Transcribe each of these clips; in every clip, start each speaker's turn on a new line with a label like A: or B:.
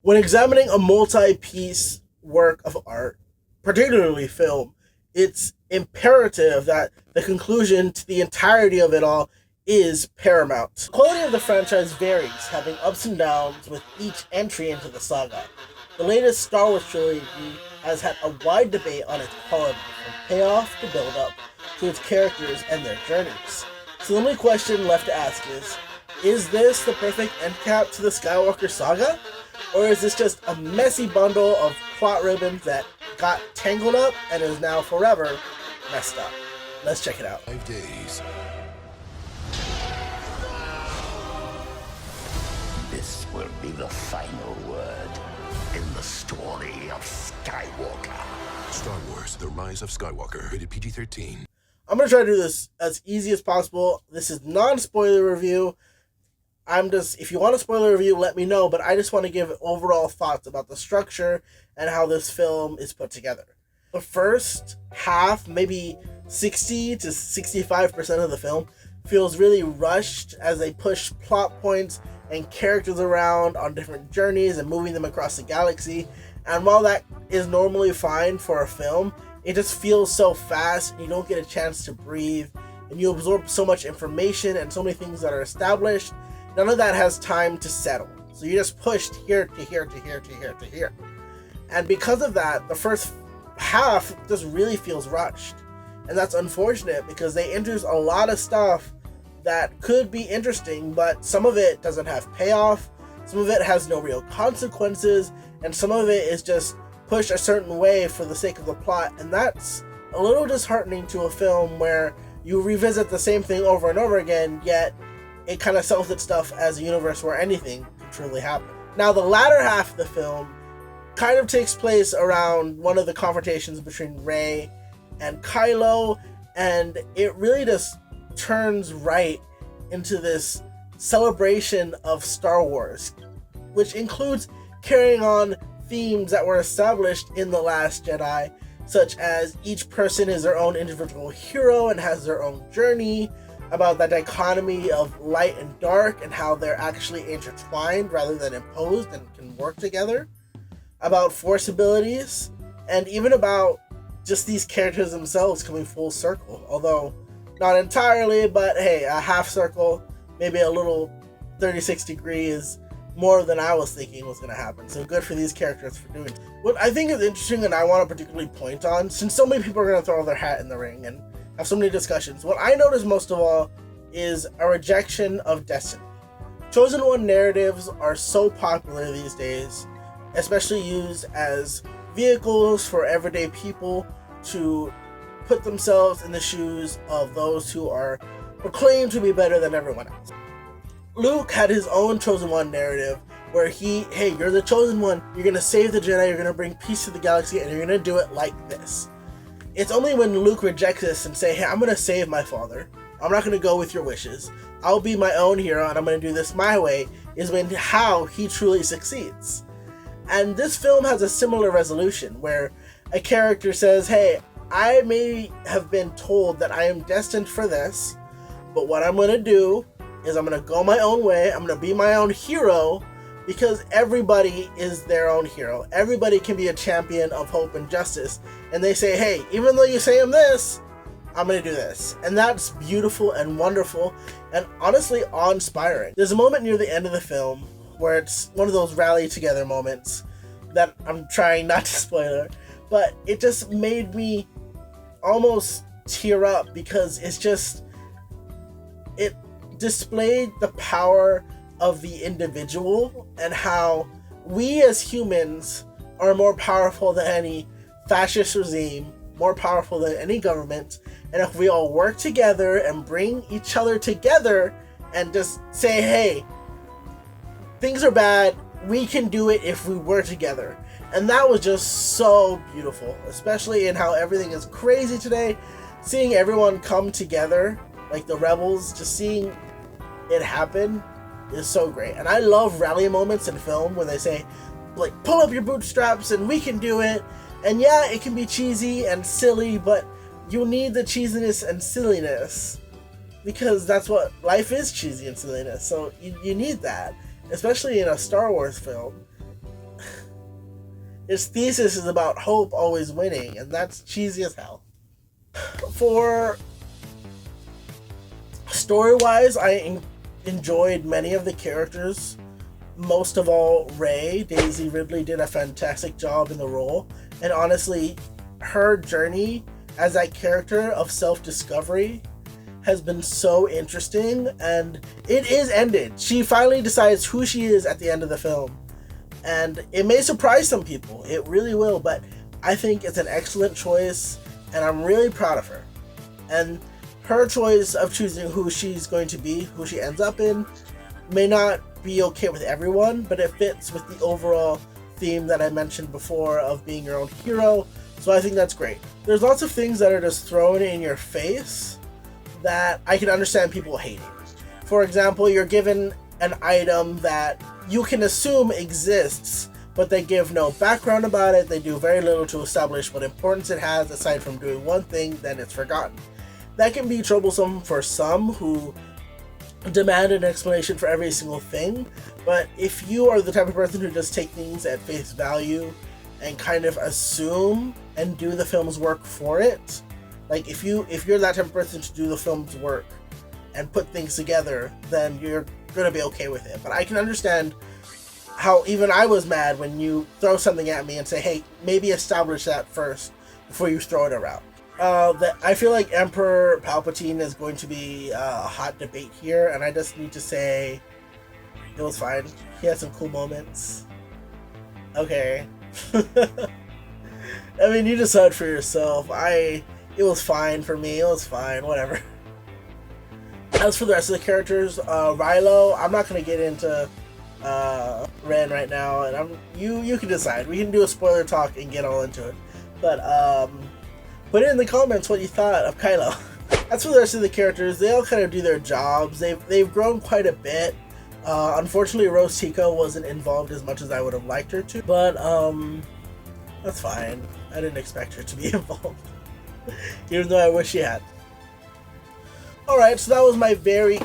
A: When examining a multi-piece work of art, particularly film, it's imperative that the conclusion to the entirety of it all is paramount. The quality of the franchise varies, having ups and downs with each entry into the saga. The latest Star Wars trilogy has had a wide debate on its quality, from payoff to buildup, to its characters and their journeys. So the only question left to ask is this the perfect endcap to the Skywalker saga? Or is this just a messy bundle of plot ribbons that got tangled up and is now forever messed up? Let's check it out.
B: 5 days.
C: This will be the final word in the story of Skywalker.
B: Star Wars: The Rise of Skywalker. Rated PG-13.
A: I'm going to try to do this as easy as possible. This is non-spoiler review. If you want a spoiler review, let me know, but I just want to give overall thoughts about the structure and how this film is put together. The first half, maybe 60 to 65% of the film, feels really rushed as they push plot points and characters around on different journeys and moving them across the galaxy. And while that is normally fine for a film, it just feels so fast and you don't get a chance to breathe and you absorb so much information and so many things that are established. None of that has time to settle. So you're just pushed here to here to here to here to here. And because of that, the first half just really feels rushed. And that's unfortunate because they introduce a lot of stuff that could be interesting, but some of it doesn't have payoff, some of it has no real consequences, and some of it is just pushed a certain way for the sake of the plot. And that's a little disheartening to a film where you revisit the same thing over and over again, yet it kind of sells its stuff as a universe where anything can truly happen. Now, the latter half of the film kind of takes place around one of the confrontations between Rey and Kylo, and it really just turns right into this celebration of Star Wars, which includes carrying on themes that were established in The Last Jedi, such as each person is their own individual hero and has their own journey, about that dichotomy of light and dark and how they're actually intertwined rather than imposed and can work together, about force abilities, and even about just these characters themselves coming full circle. Although not entirely, but hey, a half circle, maybe a little 36 degrees more than I was thinking was going to happen. So good for these characters for doing it. What I think is interesting and I want to particularly point on, since so many people are going to throw their hat in the ring and have so many discussions, what I notice most of all is a rejection of destiny. Chosen One narratives are so popular these days, especially used as vehicles for everyday people to put themselves in the shoes of those who are proclaimed to be better than everyone else. Luke had his own Chosen One narrative where hey, you're the Chosen One, you're going to save the Jedi, you're going to bring peace to the galaxy, and you're going to do it like this. It's only when Luke rejects this and say, hey, I'm going to save my father. I'm not going to go with your wishes. I'll be my own hero and I'm going to do this my way, is how he truly succeeds. And this film has a similar resolution where a character says, hey, I may have been told that I am destined for this, but what I'm going to do is I'm going to go my own way. I'm going to be my own hero, because everybody is their own hero. Everybody can be a champion of hope and justice. And they say, hey, even though you say I'm this, I'm going to do this. And that's beautiful and wonderful and honestly awe-inspiring. There's a moment near the end of the film where it's one of those rally together moments that I'm trying not to spoiler, but it just made me almost tear up because it displayed the power of the individual and how we as humans are more powerful than any fascist regime, more powerful than any government, and if we all work together and bring each other together and just say, hey, things are bad, we can do it if we work together. And that was just so beautiful, especially in how everything is crazy today. Seeing everyone come together, like the rebels, just seeing it happen is so great. And I love rally moments in film when they say, like, pull up your bootstraps and we can do it. And yeah, it can be cheesy and silly, but you need the cheesiness and silliness because that's what life is, cheesy and silliness. So you need that, especially in a Star Wars film. His thesis is about hope always winning, and that's cheesy as hell. For story-wise, I enjoyed many of the characters. Most of all, Rey. Daisy Ridley did a fantastic job in the role, and honestly, her journey as that character of self-discovery has been so interesting, and it is ended. She finally decides who she is at the end of the film, and it may surprise some people. It really will, but I think it's an excellent choice, and I'm really proud of her. And her choice of choosing who she's going to be, who she ends up in, may not be okay with everyone, but it fits with the overall theme that I mentioned before of being your own hero, so I think that's great. There's lots of things that are just thrown in your face that I can understand people hating. For example, you're given an item that you can assume exists, but they give no background about it. They do very little to establish what importance it has aside from doing one thing, then it's forgotten. That can be troublesome for some who demand an explanation for every single thing, but if you are the type of person who just take things at face value and kind of assume and do the film's work for it, like if you're that type of person to do the film's work and put things together, then you're gonna be okay with it. But I can understand how even I was mad when you throw something at me and say, hey, maybe establish that first before you throw it around. I feel like Emperor Palpatine is going to be a hot debate here, and I just need to say it was fine. He had some cool moments. Okay. I mean, you decide for yourself. It was fine for me. It was fine. Whatever. As for the rest of the characters, Rilo, I'm not going to get into Ren right now, and you can decide. We can do a spoiler talk and get all into it. But, put it in the comments what you thought of Kylo. As for the rest of the characters, they all kind of do their jobs. They've grown quite a bit. Unfortunately, Rose Tico wasn't involved as much as I would have liked her to, but that's fine. I didn't expect her to be involved, even though I wish she had. Alright, so that was my very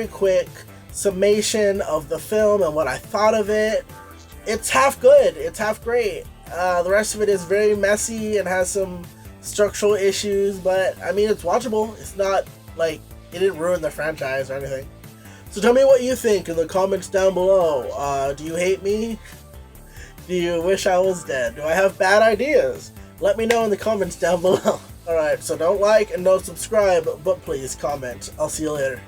A: quick summation of the film and what I thought of it. It's half good. It's half great. The rest of it is very messy and has some structural issues, but I mean, it's watchable. It's not like it didn't ruin the franchise or anything. So tell me what you think in the comments down below. Do you hate me? Do you wish I was dead? Do I have bad ideas? Let me know in the comments down below. Alright, so don't like and don't subscribe, but please comment. I'll see you later.